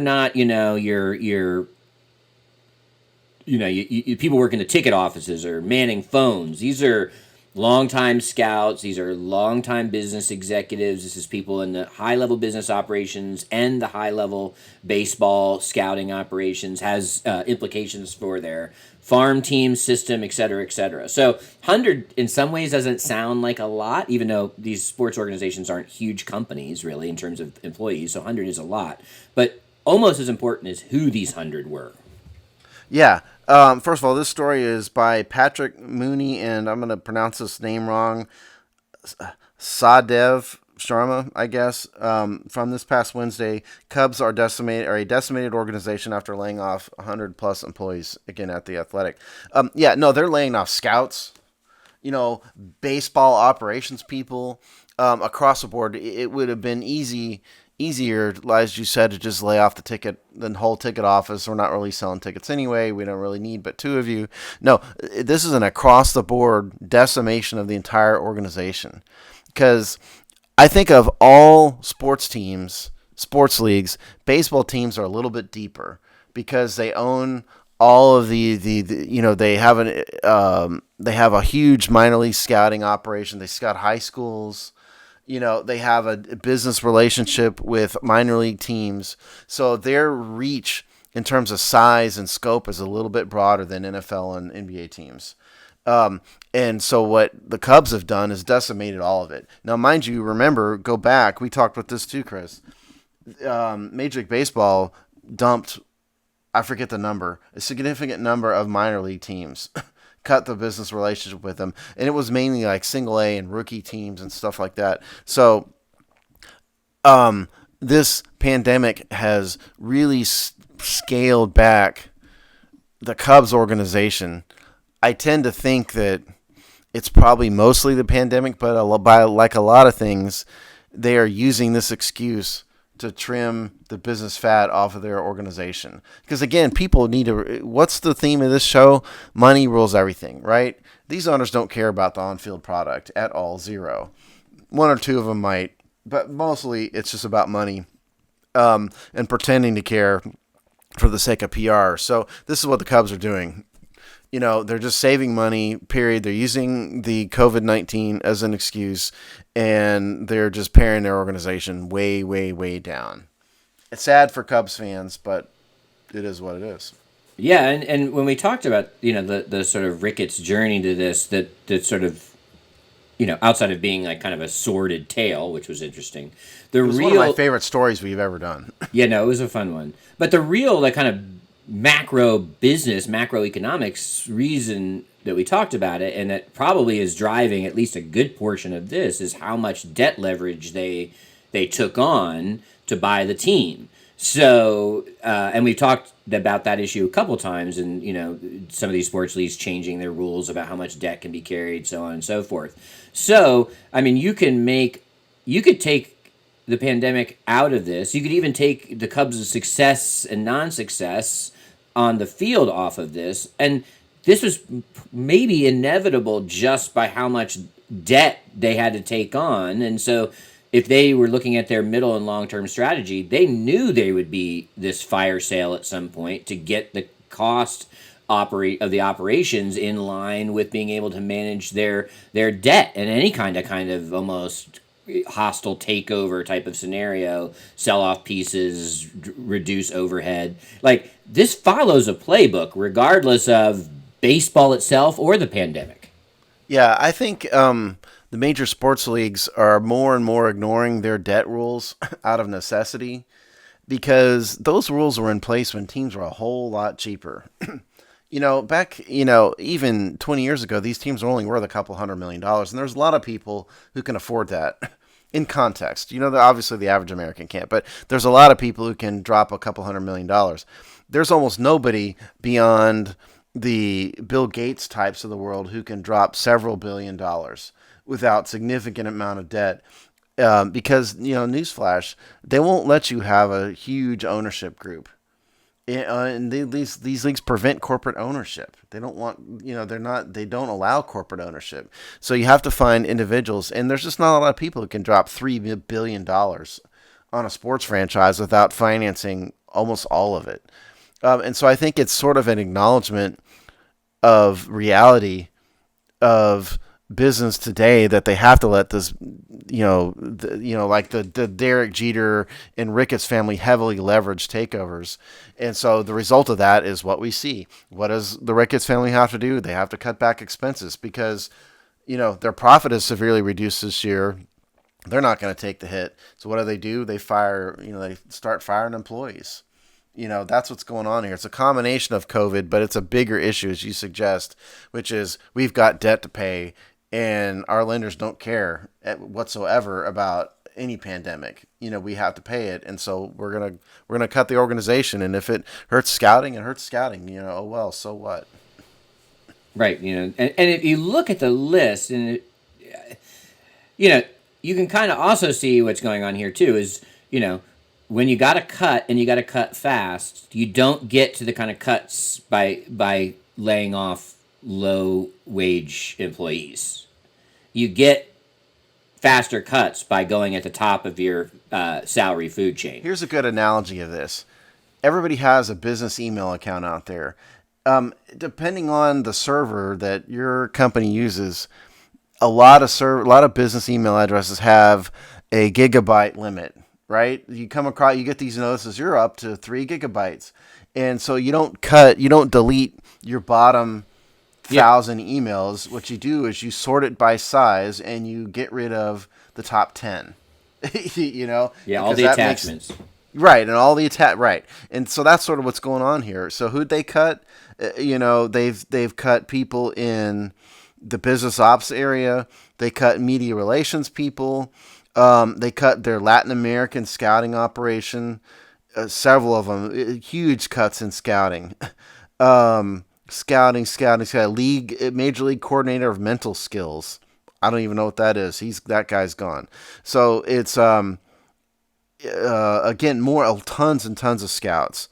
S2: people working the ticket offices or manning phones. These are longtime scouts. These are longtime business executives. This is people in the high-level business operations and the high-level baseball scouting operations. Has implications for their farm team system, et cetera, et cetera. So 100 in some ways doesn't sound like a lot, even though these sports organizations aren't huge companies, really, in terms of employees. So 100 is a lot. But almost as important is who these 100 were.
S1: Yeah. First of all, this story is by Patrick Mooney, and I'm going to pronounce this name wrong. Sadev Sharma, I guess. From this past Wednesday, Cubs are a decimated organization after laying off 100 plus employees. Again, at the Athletic. They're laying off scouts. Baseball operations people across the board. It would have been easier, as you said, to just lay off the whole ticket office. We're not really selling tickets anyway. We don't really need but two of you. No, this is an across-the-board decimation of the entire organization. Because I think of all sports teams, sports leagues, baseball teams are a little bit deeper because they own all of they have a huge minor league scouting operation. They scout high schools. They have a business relationship with minor league teams. So their reach in terms of size and scope is a little bit broader than NFL and NBA teams. And so what the Cubs have done is decimated all of it. Now, mind you, go back, we talked about this too, Chris. Major League Baseball dumped, I forget the number, a significant number of minor league teams. Cut the business relationship with them, and it was mainly like single A and rookie teams and stuff like that. So, this pandemic has really scaled back the Cubs organization. I tend to think that it's probably mostly the pandemic, but by like a lot of things, they are using this excuse to trim the business fat off of their organization. Because again, people need to, what's the theme of this show? Money rules everything, right? These owners don't care about the on-field product at all, zero. One or two of them might, but mostly it's just about money and pretending to care for the sake of PR. So this is what the Cubs are doing. They're just saving money, period. They're using the COVID-19 as an excuse, and they're just paring their organization way, way, way down. It's sad for Cubs fans, but it is what it is.
S2: Yeah, and when we talked about, the sort of Ricketts journey to this, that sort of, outside of being like kind of a sordid tale, which was interesting.
S1: It was one of my favorite stories we've ever done.
S2: Yeah, no, it was a fun one. But the real, like, kind of macroeconomics reason that we talked about it, and that probably is driving at least a good portion of this, is how much debt leverage they took on to buy the team. So, and we've talked about that issue a couple times, and some of these sports leagues changing their rules about how much debt can be carried, so on and so forth. So, I mean, you could take the pandemic out of this. You could even take the Cubs' success and non-success on the field off of this, and this was maybe inevitable just by how much debt they had to take on. And so if they were looking at their middle and long-term strategy, they knew they would be this fire sale at some point to get the cost of the operations in line with being able to manage their debt and any kind of almost hostile takeover type of scenario, sell off pieces, reduce overhead. Like, this follows a playbook regardless of baseball itself or the pandemic.
S1: Yeah, I think the major sports leagues are more and more ignoring their debt rules out of necessity because those rules were in place when teams were a whole lot cheaper. Back, even 20 years ago, these teams were only worth a couple $100 million, and there's a lot of people who can afford that. In context, obviously the average American can't, but there's a lot of people who can drop a couple $100 million. There's almost nobody beyond the Bill Gates types of the world who can drop several $1 billion without significant amount of debt. Because, newsflash, they won't let you have a huge ownership group. And these leagues prevent corporate ownership. They don't want, they don't allow corporate ownership. So you have to find individuals, and there's just not a lot of people who can drop $3 billion on a sports franchise without financing almost all of it. And so I think it's sort of an acknowledgement of reality of business today that they have to let this, like the Derek Jeter and Ricketts family heavily leveraged takeovers. And so the result of that is what we see. What does the Ricketts family have to do? They have to cut back expenses because, their profit is severely reduced this year. They're not going to take the hit. So what do? They fire, they start firing employees. That's what's going on here. It's a combination of COVID, but it's a bigger issue, as you suggest, which is we've got debt to pay, and our lenders don't care whatsoever about any pandemic. We have to pay it, and so we're gonna cut the organization. And if it hurts scouting, it hurts scouting. Oh well, so what?
S2: Right. And if you look at the list, and you can kind of also see what's going on here too. Is when you got to cut and you got to cut fast, you don't get to the kind of cuts by laying off low wage employees. You get faster cuts by going at the top of your salary food chain.
S1: Here's a good analogy of this. Everybody has a business email account out there. Depending on the server that your company uses, a lot of business email addresses have a gigabyte limit. Right? You get these notices, you're up to 3 gigabytes. And so you don't delete your bottom 1,000 emails. What you do is you sort it by size and you get rid of the top 10.
S2: Yeah, all the attachments.
S1: Right, and all the right. And so that's sort of what's going on here. So who'd they cut? They've cut people in the business ops area. They cut media relations people. They cut their Latin American scouting operation, several of them, huge cuts in scouting. Scouting, major league coordinator of mental skills. I don't even know what that is. That guy's gone. So it's, again, tons and tons of scouts.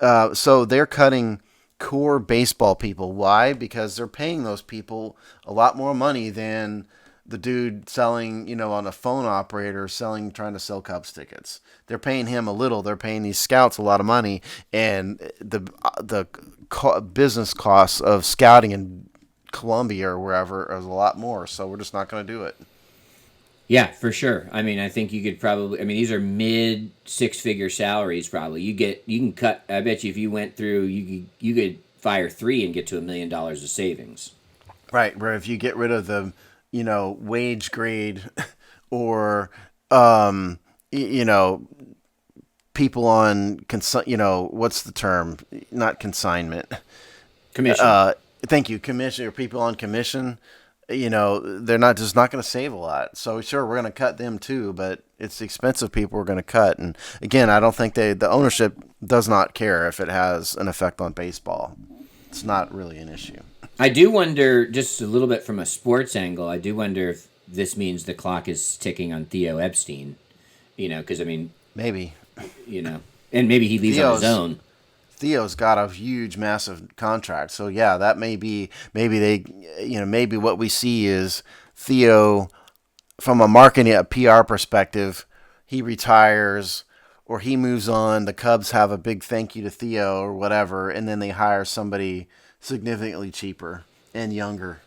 S1: So they're cutting core baseball people. Why? Because they're paying those people a lot more money than the dude selling, on a phone operator trying to sell Cubs tickets. They're paying him a little. They're paying these scouts a lot of money, and the business costs of scouting in Colombia or wherever is a lot more. So we're just not going to do it.
S2: Yeah, for sure. I mean, I think you could probably. I mean, these are mid 6-figure salaries. Probably you can cut. I bet you if you went through, you could fire 3 and get to $1 million of savings.
S1: Right. Where if you get rid of the wage grade or, people on, what's the term? Not consignment.
S2: Commission.
S1: Thank you. Commission, or people on commission, they're not going to save a lot. So sure, we're going to cut them too, but it's the expensive people we're going to cut. And again, I don't think the ownership does not care if it has an effect on baseball. It's not really an issue.
S2: I do wonder, just a little bit from a sports angle, I do wonder if this means the clock is ticking on Theo Epstein. because I mean,
S1: Maybe
S2: and maybe he leaves on his
S1: Theo's
S2: own.
S1: Theo's got a huge, massive contract. So yeah, that may be maybe they maybe what we see is Theo from a marketing a PR perspective, he retires or he moves on. The Cubs have a big thank you to Theo or whatever, and then they hire somebody significantly cheaper and younger.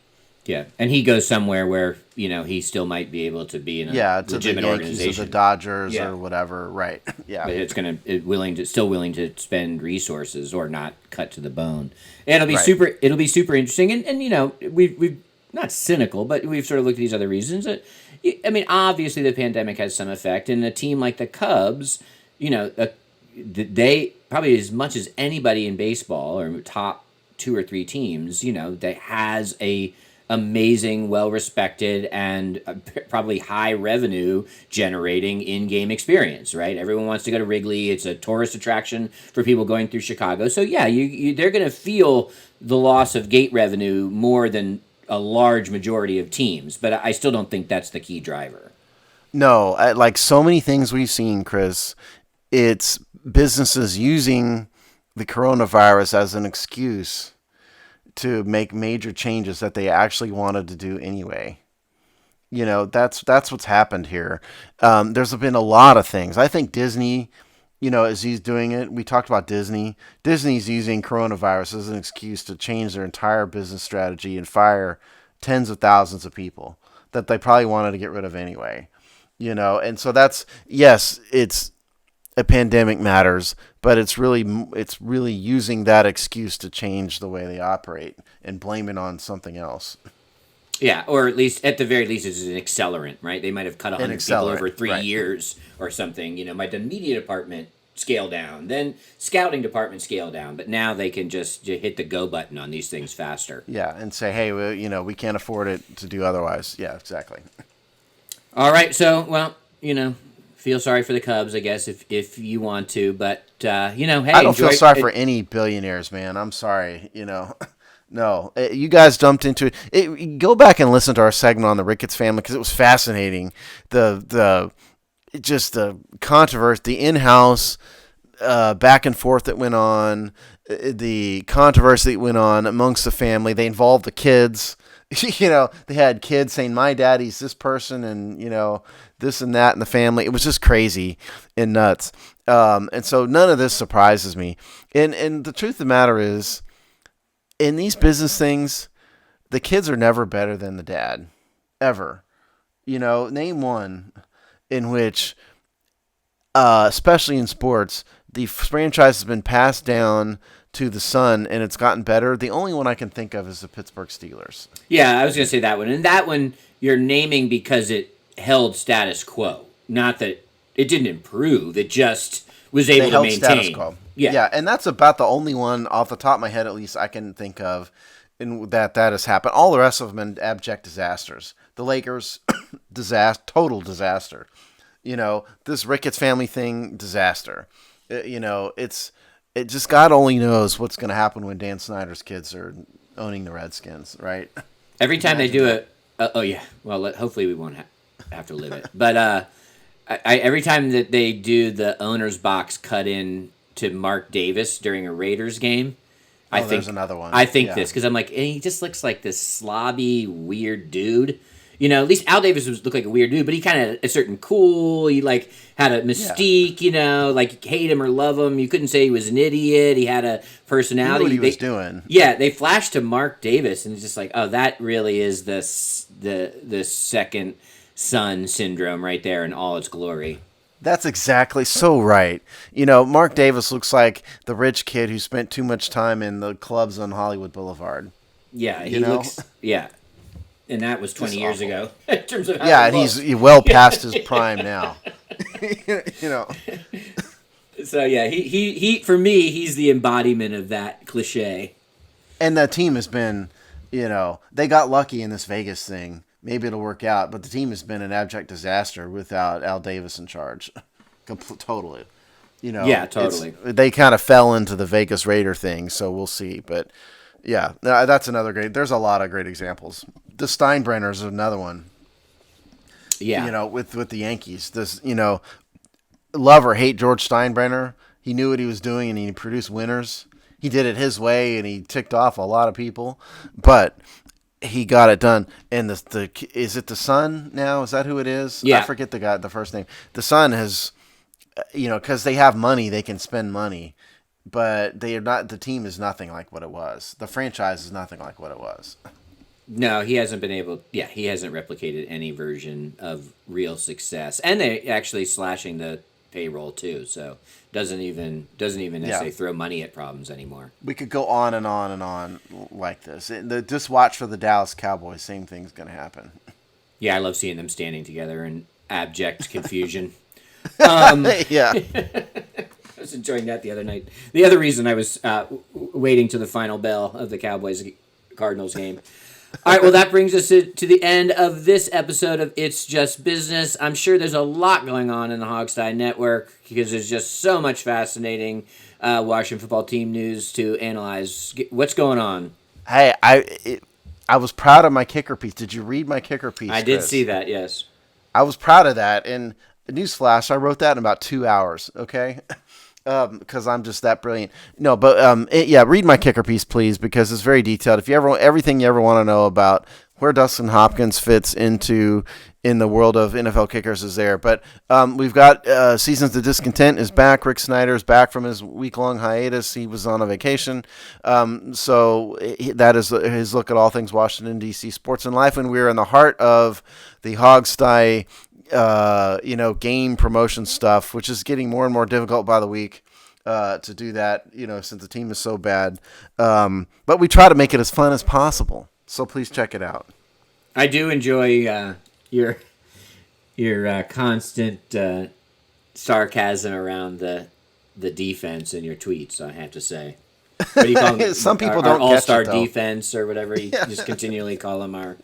S2: Yeah, and he goes somewhere where he still might be able to be in a
S1: Yeah, to the
S2: legitimate
S1: Yankees
S2: organization.
S1: or the Dodgers
S2: Yeah.
S1: or whatever. Right. Yeah.
S2: But still willing to spend resources or not cut to the bone. And it'll be super interesting. And we've not cynical, but we've sort of looked at these other reasons. I mean, obviously the pandemic has some effect, and a team like the Cubs, they probably as much as anybody in baseball or top 2 or 3 teams, that has a amazing, well-respected, and probably high revenue generating in-game experience, right? Everyone wants to go to Wrigley. It's a tourist attraction for people going through Chicago. So yeah, they're going to feel the loss of gate revenue more than a large majority of teams, but I still don't think that's the key driver.
S1: No, like so many things we've seen, Chris, it's businesses using the coronavirus as an excuse to make major changes that they actually wanted to do anyway. That's what's happened here. There's been a lot of things. I think Disney, as he's doing it, we talked about Disney. Disney's using coronavirus as an excuse to change their entire business strategy and fire tens of thousands of people that they probably wanted to get rid of anyway. And so yes, it's a pandemic matters, but it's really using that excuse to change the way they operate and blame it on something else.
S2: Yeah, or at the very least, it's an accelerant, right? They might have cut 100 people over 3 years or something. Might the media department scale down, then scouting department scale down, but now they can just hit the go button on these things faster.
S1: Yeah, and say, hey, we can't afford it to do otherwise. Yeah, exactly.
S2: All right, so feel sorry for the Cubs, I guess, if you want to, but hey,
S1: I don't feel sorry for any billionaires, man. I'm sorry, No, you guys jumped into it. Go back and listen to our segment on the Ricketts family because it was fascinating. The controversy, the in-house back and forth that went on, the controversy that went on amongst the family. They involved the kids. They had kids saying, my daddy's this person and, this and that in the family. It was just crazy and nuts. And so none of this surprises me. And the truth of the matter is, in these business things, the kids are never better than the dad. Ever. Name one in which, especially in sports, the franchise has been passed down to the son and it's gotten better. The only one I can think of is the Pittsburgh Steelers.
S2: Yeah, I was going to say that one. And that one you're naming because it held status quo. Not that it didn't improve. It just was able to maintain.
S1: Status quo. Yeah, and that's about the only one off the top of my head, at least, I can think of in that has happened. All the rest of them been abject disasters. The Lakers, total disaster. This Ricketts family thing, disaster. It just God only knows what's going to happen when Dan Snyder's kids are owning the Redskins, right?
S2: Every time they do it, oh yeah. Well, hopefully we won't have to live it. But every time that they do the owner's box cut in to Mark Davis during a Raiders game, I think
S1: there's another one.
S2: I think this because I'm like, he just looks like this slobby, weird dude. At least Al Davis looked like a weird dude, but he kind of a certain cool. He had a mystique. Like hate him or love him. You couldn't say he was an idiot. He had a personality.
S1: He knew what he was doing.
S2: Yeah, they flashed to Mark Davis, and it's just like, oh, that really is the second son syndrome right there in all its glory.
S1: That's exactly so right. Mark Davis looks like the rich kid who spent too much time in the clubs on Hollywood Boulevard.
S2: Yeah, he looks. Yeah. And that was 20 years ago. In terms of
S1: and he's well past his prime now.
S2: So yeah, he for me, he's the embodiment of that cliche.
S1: And that team has been, they got lucky in this Vegas thing. Maybe it'll work out, but the team has been an abject disaster without Al Davis in charge. Totally.
S2: Yeah, totally.
S1: They kind of fell into the Vegas Raider thing, so we'll see. But yeah, that's another great. There's a lot of great examples. The Steinbrenners is another one.
S2: Yeah.
S1: With the Yankees, this love or hate George Steinbrenner. He knew what he was doing, and he produced winners. He did it his way, and he ticked off a lot of people, but he got it done. And the is it the son now? Is that who it is?
S2: Yeah.
S1: I forget the first name. The son has, because they have money, they can spend money, but they are not. The team is nothing like what it was. The franchise is nothing like what it was.
S2: No, he hasn't been able. Yeah, he hasn't replicated any version of real success, and they actually slashing the payroll too. So doesn't even necessarily throw money at problems anymore.
S1: We could go on and on and on like this. Just watch for the Dallas Cowboys. Same thing's going to happen.
S2: Yeah, I love seeing them standing together in abject confusion.
S1: Yeah.
S2: I was enjoying that the other night. The other reason I was waiting to the final bell of the Cowboys Cardinals game. All right, well, that brings us to the end of this episode of It's Just Business. I'm sure there's a lot going on in the Hogstye Network because there's just so much fascinating Washington football team news to analyze. What's going on?
S1: Hey, I was proud of my kicker piece. Did you read my kicker piece,
S2: I did
S1: Chris?
S2: see that, yes.
S1: I was proud of that. And newsflash, I wrote that in about 2 hours, okay? Because I'm just that brilliant. No, but read my kicker piece, please, because it's very detailed. If you ever everything you ever want to know about where Dustin Hopkins fits in the world of NFL kickers is there. But we've got Seasons of Discontent is back. Rick Snyder is back from his week-long hiatus. He was on a vacation. So that is his look at all things Washington, D.C. sports and life. And we're in the heart of the Hogstye game promotion stuff, which is getting more and more difficult by the week to do that, since the team is so bad. But we try to make it as fun as possible. So please check it out.
S2: I do enjoy your constant sarcasm around the defense in your tweets, I have to say. What do you call them?
S1: Some people
S2: our
S1: don't
S2: all-star
S1: catch it, though.
S2: defense or whatever. You just continually call them our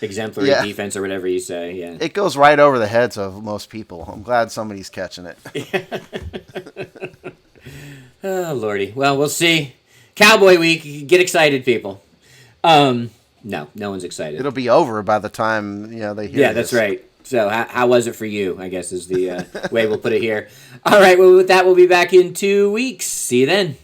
S2: exemplary defense or whatever you say. Yeah,
S1: it goes right over the heads of most people. I'm glad somebody's catching it.
S2: Oh Lordy. Well, we'll see. Cowboy week. Get excited, people. No one's excited.
S1: It'll be over by the time they hear.
S2: Yeah, that's right. So how was it for you? I guess is the way we'll put it here. All right. Well, with that, we'll be back in 2 weeks. See you then.